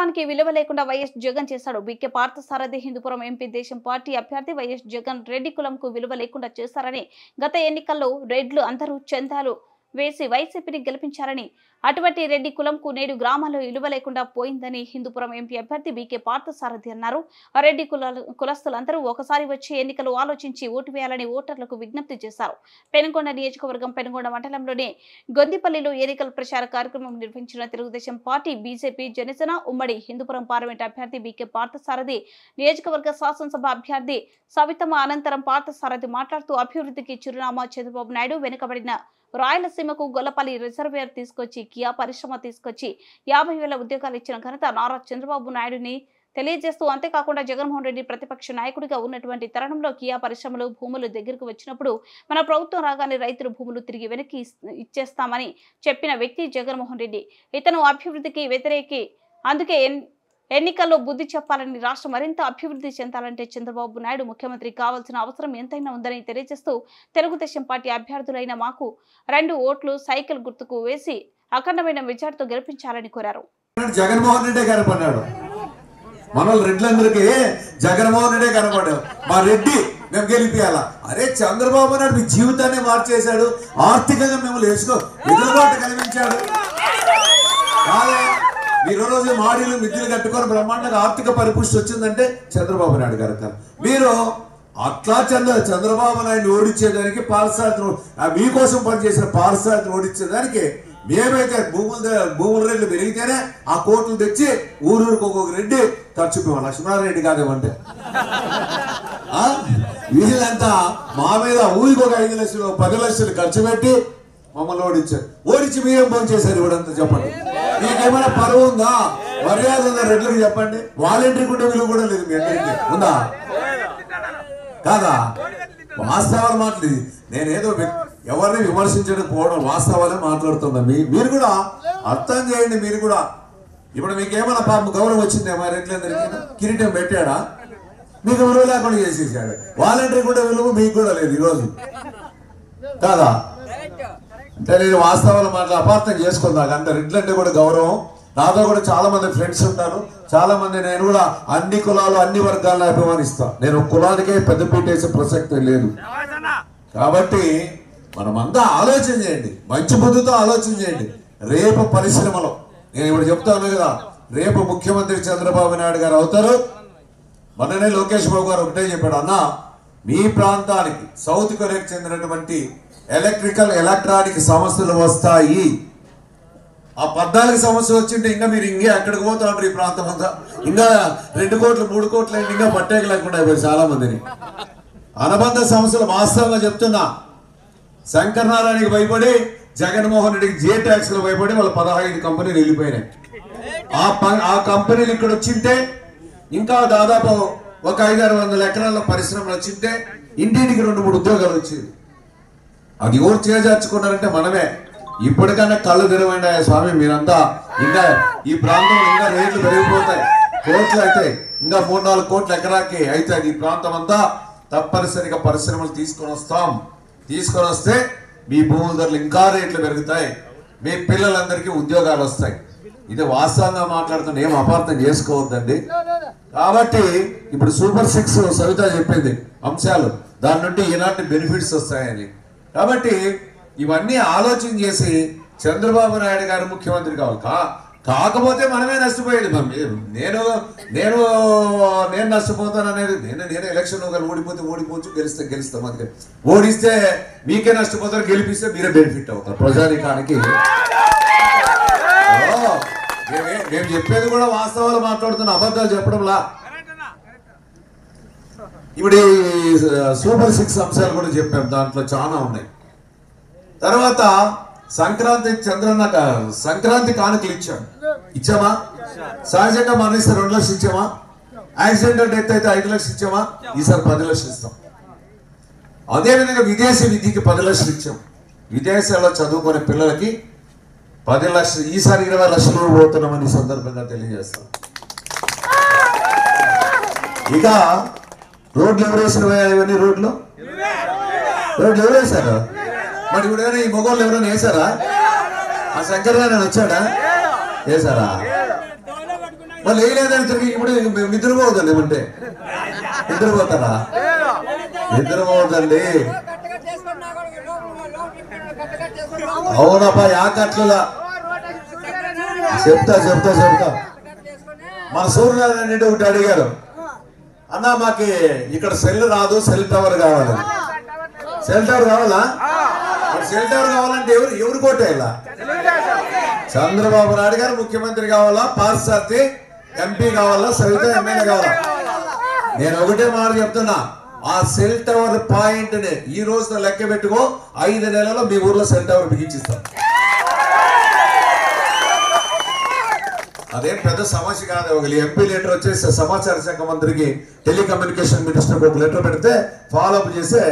కులానికి విలువ లేకుండా వైఎస్ జగన్ చేశాడు. బీకే పార్థసారథి హిందూపురం ఎంపీ దేశం పార్టీ అభ్యర్థి వైఎస్ జగన్ రెడ్డి కులంకు విలువ లేకుండా చేశారని, గత ఎన్నికల్లో రెడ్లు అందరూ చందాలు వేసి వైసీపీని గెలిపించారని, అటువంటి రెడ్డి కులంకు నేడు గ్రామాల్లో విలువ లేకుండా పోయిందని హిందూపురం ఎంపీ అభ్యర్థి బీకే పార్థసారథి అన్నారు. రెడ్డి కులస్తులందరూ ఒకసారి వచ్చి ఎన్నికలు ఆలోచించి ఓటు వేయాలని ఓటర్లకు విజ్ఞప్తి చేశారు. పెనుగొండ నియోజకవర్గం పెనుగొండ మండలంలోని గొందిపల్లిలో ఎన్నికల ప్రచార కార్యక్రమం నిర్వహించిన తెలుగుదేశం పార్టీ, బీజేపీ, జనసేన ఉమ్మడి హిందూపురం పార్లమెంట్ అభ్యర్థి బీకే పార్థసారథి, నియోజకవర్గ శాసనసభ అభ్యర్థి సవితమ్మ అనంతరం పార్థసారథి మాట్లాడుతూ అభివృద్ధికి చిరునామా చంద్రబాబు నాయుడు వెనుకబడిన రాయలసీమకు గొల్లపల్లి రిజర్వేయర్ తీసుకొచ్చి కియా పరిశ్రమ తీసుకొచ్చి 50,000 ఉద్యోగాలు ఇచ్చిన ఘనత నారా చంద్రబాబు నాయుడుని తెలియజేస్తూ, అంతేకాకుండా జగన్మోహన్ రెడ్డి ప్రతిపక్ష నాయకుడిగా ఉన్నటువంటి తరుణంలో కియా పరిశ్రమలు భూములు దగ్గరకు వచ్చినప్పుడు మన ప్రభుత్వం రాగానే రైతులు భూములు తిరిగి వెనక్కి ఇచ్చేస్తామని చెప్పిన వ్యక్తి జగన్మోహన్ రెడ్డి. ఇతను అభివృద్ధికి వ్యతిరేకి. అందుకే ఎన్నికల్లో బుద్ధి చెప్పాలని, రాష్ట్రం మరింత అభివృద్ధి చెందాలంటే చంద్రబాబు నాయుడు ముఖ్యమంత్రి కావాల్సిన అవసరం ఎంతైనా ఉందని తెలియజేస్తూ, తెలుగుదేశం పార్టీ అభ్యర్థులైన మాకు 2 ఓట్లు సైకిల్ గుర్తుకు వేసి అఖండమైన మెజార్టీతో గెలిపించాలని కోరారు. జగన్మోహన్ రెడ్డి కనపడ్డాడు. మన రెడ్లందరికీ జగన్మోహన్ రెడ్డి కనపడ్డాడు. మా రెడ్డి మేము గెలిపియాలా? అరే చంద్రబాబు నాయుడు మీ జీవితాన్ని మార్చేశాడు. ఆర్థికంగా మిమ్మల్ని ఎదురుబాటు కలిగించాడు. మీరు రోజు మాడీలు మిద్దులు కట్టుకొని బ్రహ్మాండంగా ఆర్థిక పరిపుష్టి వచ్చిందంటే చంద్రబాబు నాయుడు గారు. మీరు అట్లా చంద్రబాబు నాయుడు ఓడించేదానికి పార్సార్థి మీకోసం పనిచేసిన పార్సార్థి ఓడించేదానికి మేమైతే భూముల రేట్లు పెరిగితేనే ఆ కోట్లు తెచ్చి ఊరూరికి ఒక్కొక్క రెడ్డి ఖర్చు పోయాం. లక్ష్మణారెడ్డి కాదేమంటే వీళ్ళంతా మా మీద ఊరికి ఒక 5 లక్షలు 10 లక్షలు ఖర్చు పెట్టి మమ్మల్ని ఓడించి మీరేం పని చేశారు? ఇవ్వడంతా చెప్పండి. మీకేమైనా పరువు ఉందా, మర్యాద ఉందా? రెడ్లకు చెప్పండి. వాలంటీర్ కూడా విలువ కూడా లేదు. మీ అందరికీ ఉందా కాదా? వాస్తవాలు మాట్లాడి నేనేదో ఎవరిని విమర్శించడం పోవడం, వాస్తవాలే మాట్లాడుతున్నా. మీరు కూడా అర్థం చేయండి. మీరు కూడా ఇప్పుడు మీకేమైనా పాపం గౌరవం వచ్చిందేమో? రెడ్లందరికీ కిరీటం పెట్టాడా? మీకు విలువ లేకుండా చేసేసాడు. వాలంటీర్ కూడా విలువ మీకు కూడా లేదు ఈరోజు కాదా? అంటే నేను వాస్తవాలు మాటలు అపార్థం చేసుకుందాక అంత రెడ్లంటే కూడా గౌరవం. నాతో కూడా చాలా మంది ఫ్రెండ్స్ ఉంటారు. చాలా మంది నేను కూడా అన్ని కులాలు అన్ని వర్గాలను అభిమానిస్తా. నేను కులానికే పెద్దపీట వేసే ప్రసక్తి లేదు. కాబట్టి మనమంతా ఆలోచన చేయండి, మంచి బుద్ధితో ఆలోచన చేయండి. రేపు పరిశ్రమలో నేను ఇప్పుడు చెప్తాను కదా, రేపు ముఖ్యమంత్రి చంద్రబాబు నాయుడు గారు అవుతారు. మొన్ననే లోకేష్ బాబు గారు ఒకటే చెప్పాడు, అన్న మీ ప్రాంతానికి సౌత్ కొరియాకు చెందినటువంటి ఎలక్ట్రానిక్ సమస్యలు వస్తాయి. ఆ 14 సమస్యలు వచ్చింటే ఇంకా మీరు ఇంకే అక్కడికి పోతా ఉంటారు. ఈ ప్రాంతం అంతా ఇంకా 2 కోట్లు 3 కోట్లు ఇంకా పట్టేక లేకుండా అయిపోయి చాలా మందిని. అనుబంధ సమస్యలు వాస్తవంగా చెప్తున్నా. శంకరనారాయణకి భయపడి జగన్మోహన్ రెడ్డికి జే ట్యాక్స్ లో భయపడి వాళ్ళ 15 కంపెనీలు వెళ్ళిపోయినాయి. ఆ కంపెనీలు ఇక్కడ వచ్చింటే ఇంకా దాదాపు ఒక 500-600 ఎకరాల పరిశ్రమలు వచ్చింటే ఇంటింటికి 2-3 ఉద్యోగాలు వచ్చేది. అది ఎవరు చేజార్చుకున్నారంటే మనమే. ఇప్పటికైనా కళ్ళు తెరవండి స్వామి. మీరంతా ఇంకా ఈ ప్రాంతంలో ఇంకా రేట్లు పెరిగిపోతాయి. కోట్లు అయితే ఇంకా 3-4 కోట్ల ఎకరాకి అయితే ఈ ప్రాంతం అంతా తప్పనిసరిగా పరిశ్రమలు తీసుకొని వస్తే మీ భూముల ధరలు ఇంకా రేట్లు పెరుగుతాయి. మీ పిల్లలందరికీ ఉద్యోగాలు వస్తాయి. ఇది వాస్తవంగా మాట్లాడుతున్న ఏం అపార్థం చేసుకోవద్దండి. కాబట్టి ఇప్పుడు సూపర్ 6 సవిత చెప్పింది అంశాలు, దాని నుండి ఎలాంటి బెనిఫిట్స్ వస్తాయని. కాబట్టి ఇవన్నీ ఆలోచన చేసి చంద్రబాబు నాయుడు గారు ముఖ్యమంత్రి కావాలి. కాకపోతే మనమే నష్టపోయేది. నేను నష్టపోతాను అనేది నేను ఎలక్షన్ ఓడిపోవచ్చు, గెలుస్తాం. అందుకే ఓడిస్తే మీకే నష్టపోతారు, గెలిపిస్తే మీరే బెనిఫిట్ అవుతారు ప్రజానికానికి. మేము చెప్పేది కూడా వాస్తవాలు మాట్లాడుతున్న, అబద్ధాలు చెప్పడంలా. ఇప్పుడు సూపర్ 6 అంశాలు కూడా చెప్పాం, దాంట్లో చాలా ఉన్నాయి. తర్వాత సంక్రాంతి కానుకలు ఇచ్చామా? సహజంగా మరణిస్తే 2 లక్షలు ఇచ్చామా? యాక్సిడెంటల్ డెత్ అయితే 5 లక్షలు ఇచ్చామా? ఈసారి 10 లక్షలు ఇస్తాం. అదేవిధంగా విదేశీ విద్యకి 10 లక్షలు ఇచ్చాం. విదేశాల్లో చదువుకునే పిల్లలకి 10 లక్షలు, ఈసారి 20 లక్షలు పోతున్నామని సందర్భంగా తెలియజేస్తాం. ఇక రోడ్లు ఎవరు వేసిన ఇవన్నీ రోడ్లు ఎవరు వేశారు? మరి ఇప్పుడు ఈ మొగోళ్ళు ఎవరైనా వేసారా? ఆ శంకర్ గారు వచ్చాడా? వేసారా? మళ్ళీ వేయలేదని తిరిగి ఇప్పుడు నిద్రపోవద్దండి ఏమంటే నిద్రపోతారా? నిద్రపోవద్దండి. అవునప్పా యాకట్ల చెప్తా మన సూర్యనారాయణ రెడ్డి ఒకటి అడిగారు, అన్నా మాకి ఇక్కడ సెల్ రాదు, సెల్ టవర్ కావాలి. సెల్ టవర్ కావాలా? సెల్ టవర్ కావాలంటే ఎవరు కోటేయాలా? చంద్రబాబు నాయుడు గారు ముఖ్యమంత్రి కావాలా, పార్సార్థి ఎంపీ కావాలా, సవిత ఎమ్మెల్యే కావాలా? నేను ఒకటే మాట చెప్తున్నా, ఆ సెల్ టవర్ పాయింట్ ని ఈ రోజున లెక్క పెట్టుకో, 5 నెలల్లో మీ ఊర్లో సెల్ టవర్ బిగించిస్తాం. అదేం పెద్ద సమస్య కాదు. ఒక ఎంపీ లెటర్ వచ్చేసి సమాచార శాఖ మంత్రికి, టెలికమ్యూనికేషన్ మినిస్టర్ ఒక లెటర్ పెడితే ఫాలో అప్ చేస్తే